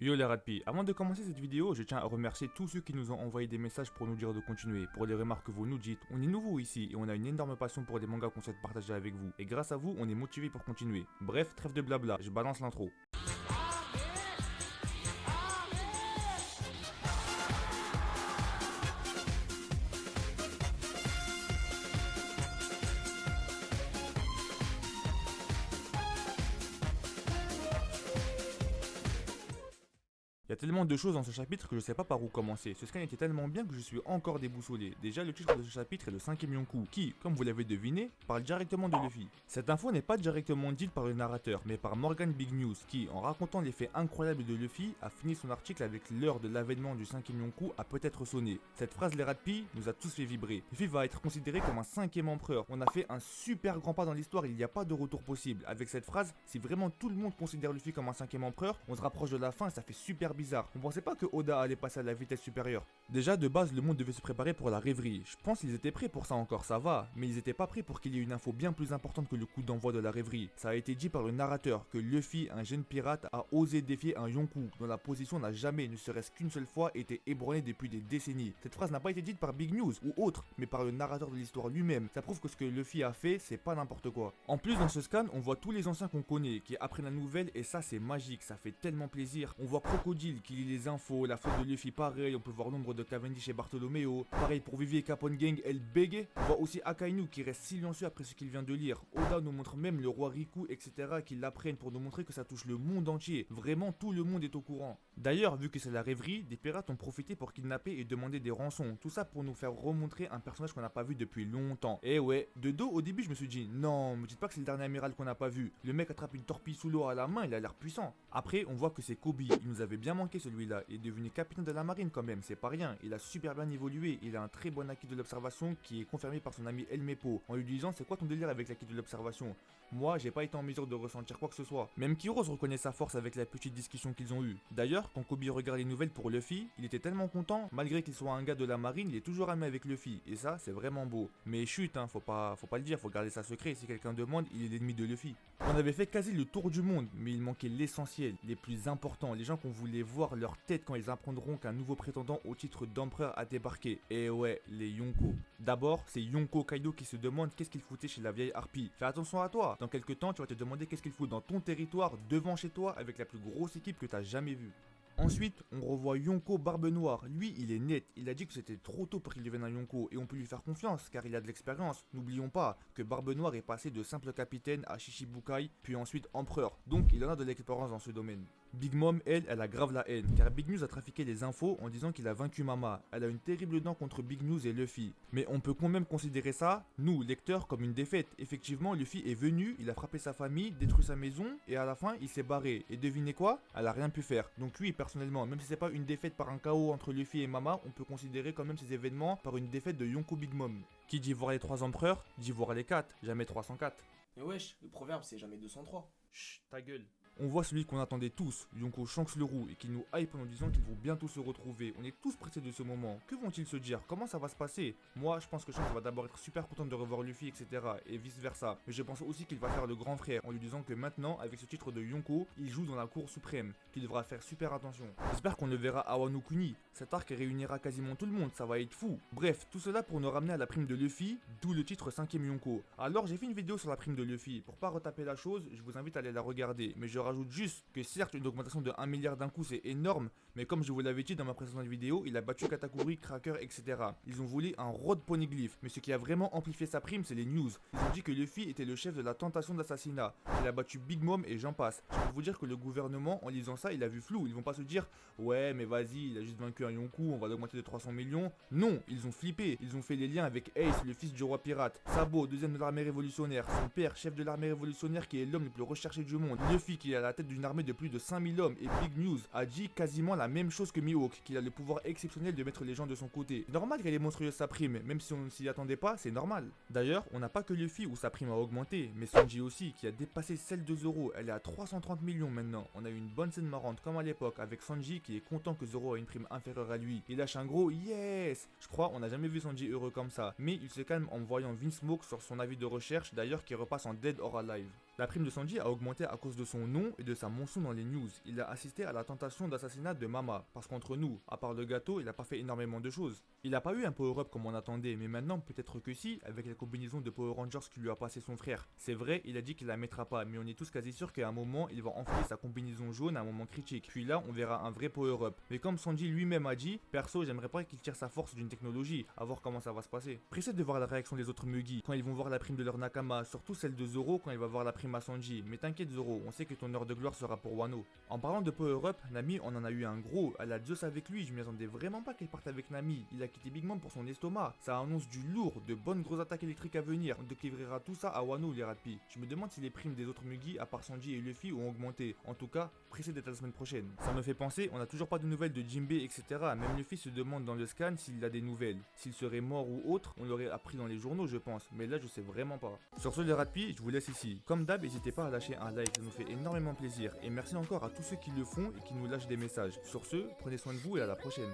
Yo les Radpi, avant de commencer cette vidéo, je tiens à remercier tous ceux qui nous ont envoyé des messages pour nous dire de continuer, pour les remarques que vous nous dites. On est nouveau ici et on a une énorme passion pour les mangas qu'on souhaite partager avec vous. Et grâce à vous, on est motivé pour continuer. Bref, trêve de blabla, je balance l'intro. Il y a tellement de choses dans ce chapitre que je sais pas par où commencer. Ce scan était tellement bien que je suis encore déboussolé. Déjà, le titre de ce chapitre est le 5ème Yonkou, qui, comme vous l'avez deviné, parle directement de Luffy. Cette info n'est pas directement dite par le narrateur, mais par Morgan Big News, qui, en racontant les faits incroyables de Luffy, a fini son article avec l'heure de l'avènement du 5ème Yonkou a peut-être sonné. Cette phrase, les Radpi, nous a tous fait vibrer. Luffy va être considéré comme un 5ème empereur. On a fait un super grand pas dans l'histoire, il n'y a pas de retour possible. Avec cette phrase, si vraiment tout le monde considère Luffy comme un 5ème empereur, on se rapproche de la fin et ça fait super bizarre. On pensait pas que Oda allait passer à la vitesse supérieure. Déjà de base le monde devait se préparer pour la rêverie. Je pense qu'ils étaient prêts pour ça encore, ça va, mais ils étaient pas prêts pour qu'il y ait une info bien plus importante que le coup d'envoi de la rêverie. Ça a été dit par le narrateur que Luffy, un jeune pirate, a osé défier un Yonkou dont la position n'a jamais, ne serait-ce qu'une seule fois, été ébranlée depuis des décennies. Cette phrase n'a pas été dite par Big News ou autre, mais par le narrateur de l'histoire lui-même. Ça prouve que ce que Luffy a fait, c'est pas n'importe quoi. En plus dans ce scan, on voit tous les anciens qu'on connaît qui apprennent la nouvelle et ça c'est magique, ça fait tellement plaisir. On voit Crocodile qui lit les infos, la faute de Luffy pareil, on peut voir l'ombre de Cavendish et Bartholoméo, pareil pour Vivi et Capone Gang, El Bege. On voit aussi Akainu qui reste silencieux après ce qu'il vient de lire. Oda nous montre même le roi Riku, etc. qui l'apprennent pour nous montrer que ça touche le monde entier. Vraiment tout le monde est au courant. D'ailleurs, vu que c'est la rêverie, des pirates ont profité pour kidnapper et demander des rançons. Tout ça pour nous faire remontrer un personnage qu'on n'a pas vu depuis longtemps. Et ouais, de dos au début je me suis dit, non, me dites pas que c'est le dernier amiral qu'on n'a pas vu. Le mec attrape une torpille sous l'eau à la main, il a l'air puissant. Après, on voit que c'est Kobe, il nous avait bien manqué celui-là. Il est devenu capitaine de la marine quand même, c'est pas rien. Il a super bien évolué, il a un très bon acquis de l'observation qui est confirmé par son ami El Mepo. En lui disant, c'est quoi ton délire avec l'acquis de l'observation? Moi, j'ai pas été en mesure de ressentir quoi que ce soit. Même Kiros reconnaît sa force avec la petite discussion qu'ils ont eue. D'ailleurs, quand Kobe regarde les nouvelles pour Luffy, il était tellement content, malgré qu'il soit un gars de la marine, il est toujours ami avec Luffy. Et ça, c'est vraiment beau. Mais chut, hein, faut pas le dire, faut garder ça secret. Si quelqu'un demande, il est l'ennemi de Luffy. On avait fait quasi le tour du monde, mais il manquait l'essentiel, les plus importants, les gens qu'on voulait voir leur tête quand ils apprendront qu'un nouveau prétendant au titre d'empereur a débarqué. Et ouais, les Yonko. D'abord, c'est Yonko Kaido qui se demande qu'est-ce qu'il foutait chez la vieille harpie. Fais attention à toi, dans quelques temps tu vas te demander qu'est-ce qu'il fout dans ton territoire, devant chez toi, avec la plus grosse équipe que t'as jamais vue. Ensuite, on revoit Yonko Barbe Noire. Lui, il est net. Il a dit que c'était trop tôt pour qu'il devienne un Yonko et on peut lui faire confiance car il a de l'expérience. N'oublions pas que Barbe Noire est passé de simple capitaine à Shichibukai puis ensuite empereur. Donc, il en a de l'expérience dans ce domaine. Big Mom, elle a grave la haine car Big News a trafiqué les infos en disant qu'il a vaincu Mama. Elle a une terrible dent contre Big News et Luffy. Mais on peut quand même considérer ça, nous, lecteurs, comme une défaite. Effectivement, Luffy est venu, il a frappé sa famille, détruit sa maison et à la fin, il s'est barré. Et devinez quoi? Elle a rien pu faire. Donc lui, personnellement, même si c'est pas une défaite par un chaos entre Luffy et Mama, on peut considérer quand même ces événements par une défaite de Yonko Big Mom. Qui dit voir les 3 empereurs, dit voir les 4, jamais 304. Mais wesh, le proverbe c'est jamais 203. Chut, ta gueule. On voit celui qu'on attendait tous, Yonko Shanks le roux, et qui nous hype en nous disant qu'ils vont bientôt se retrouver. On est tous pressés de ce moment. Que vont-ils se dire? Comment ça va se passer? Moi, je pense que Shanks va d'abord être super content de revoir Luffy, etc. et vice versa. Mais je pense aussi qu'il va faire le grand frère en lui disant que maintenant, avec ce titre de Yonko, il joue dans la cour suprême, qu'il devra faire super attention. J'espère qu'on le verra à Wano Kuni. Cet arc réunira quasiment tout le monde, ça va être fou. Bref, tout cela pour nous ramener à la prime de Luffy, d'où le titre 5ème Yonko. Alors, j'ai fait une vidéo sur la prime de Luffy. Pour pas retaper la chose, je vous invite à aller la regarder. Mais je rajoute juste que certes une augmentation de 1 milliard d'un coup c'est énorme, mais comme je vous l'avais dit dans ma précédente vidéo, il a battu Katakuri, Cracker, etc. Ils ont voulu un Road Poneglyph, mais ce qui a vraiment amplifié sa prime c'est les news. Ils ont dit que Luffy était le chef de la tentation d'assassinat, qu'il a battu Big Mom et j'en passe. Je peux vous dire que le gouvernement en lisant ça il a vu flou, ils vont pas se dire ouais mais vas-y il a juste vaincu un Yonkou, on va l'augmenter de 300 millions. Non, ils ont flippé, ils ont fait les liens avec Ace, le fils du roi pirate, Sabo, deuxième de l'armée révolutionnaire, son père, chef de l'armée révolutionnaire qui est l'homme le plus recherché du monde, Luffy qui est à la tête d'une armée de plus de 5000 hommes et Big News a dit quasiment la même chose que Mihawk, qu'il a le pouvoir exceptionnel de mettre les gens de son côté. C'est normal qu'elle ait monstrueuse sa prime, même si on ne s'y attendait pas, c'est normal. D'ailleurs, on n'a pas que Luffy où sa prime a augmenté, mais Sanji aussi qui a dépassé celle de Zoro, elle est à 330 millions maintenant. On a eu une bonne scène marrante comme à l'époque avec Sanji qui est content que Zoro a une prime inférieure à lui. Il lâche un gros yes. Je crois on n'a jamais vu Sanji heureux comme ça, mais il se calme en voyant Vince Smoke sur son avis de recherche d'ailleurs qui repasse en Dead or Alive. La prime de Sanji a augmenté à cause de son nom et de sa mention dans les news. Il a assisté à la tentation d'assassinat de Mama, parce qu'entre nous, à part le gâteau, il a pas fait énormément de choses. Il a pas eu un power-up comme on attendait, mais maintenant peut-être que si, avec la combinaison de Power Rangers qui lui a passé son frère. C'est vrai, il a dit qu'il la mettra pas, mais on est tous quasi sûrs qu'à un moment, il va enfiler sa combinaison jaune à un moment critique. Puis là, on verra un vrai power-up. Mais comme Sanji lui-même a dit, perso, j'aimerais pas qu'il tire sa force d'une technologie, à voir comment ça va se passer. Pressé de voir la réaction des autres Mugi quand ils vont voir la prime de leur Nakama, surtout celle de Zoro quand il va voir la prime à Sanji. Mais t'inquiète Zoro, on sait que ton heure de gloire sera pour Wano. En parlant de power-up, Nami on en a eu un gros, elle a Zeus avec lui, je m'y attendais vraiment pas qu'elle parte avec Nami. Il a quitté Big Mom pour son estomac, ça annonce du lourd, de bonnes grosses attaques électriques à venir, on découvrira tout ça à Wano les Ratpi. Je me demande si les primes des autres Mugi à part Sanji et Luffy ont augmenté, en tout cas, pressé d'être la semaine prochaine. Ça me fait penser, on a toujours pas de nouvelles de Jinbe etc. Même Luffy se demande dans le scan s'il a des nouvelles. S'il serait mort ou autre, on l'aurait appris dans les journaux je pense, mais là je sais vraiment pas. Sur ce les Ratpi, je vous laisse ici. Comme d'hab, n'hésitez pas à lâcher un like, ça nous fait énormément plaisir. Et merci encore à tous ceux qui le font et qui nous lâchent des messages. Sur ce, prenez soin de vous et à la prochaine.